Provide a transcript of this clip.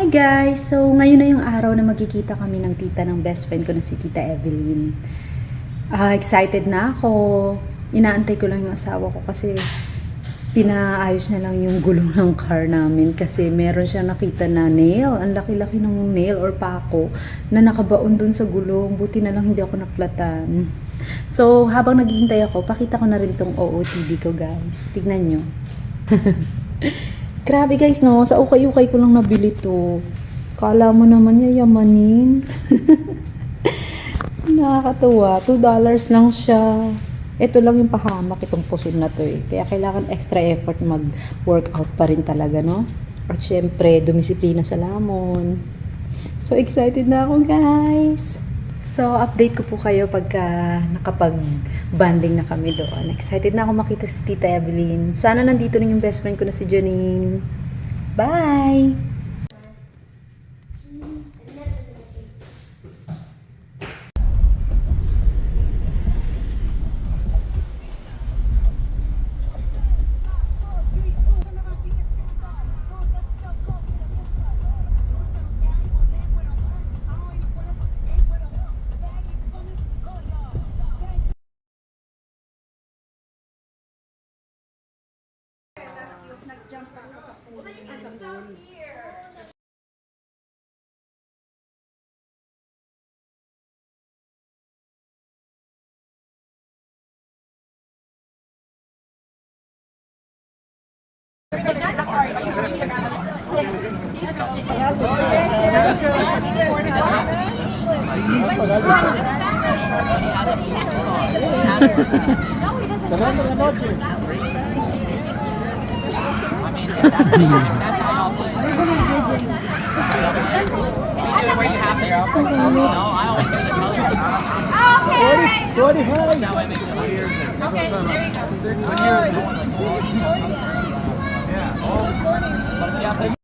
Hi guys! So ngayon na yung araw na magkikita kami ng tita ng best friend ko na si Tita Evelyn. Excited na ako. Inaantay ko lang yung asawa ko kasi pinaayos na lang yung gulong ng car namin kasi meron siya nakita na nail. Ang laki-laki ng nail or pako na nakabaon dun sa gulong. Buti na lang hindi ako naplatan. So habang naghihintay ako, pakita ko na rin tong OOTD ko guys. Tignan nyo. Grabe guys, no? Sa ukay-ukay ko lang nabili to. Kala mo naman yayamanin. Nakakatuwa. $2 lang siya. Ito lang yung pahamak itong puson na to eh. Kaya kailangan extra effort mag-workout pa rin talaga, no? At syempre, dumisiplina sa lamon. So excited na ako guys! So, update ko po kayo pagka nakapag-banding na kami doon. Excited na ako makita si Tita Evelyn. Sana nandito rin yung best friend ko na si Janine. Bye! Nag-jump ako sa pool. Sa pool.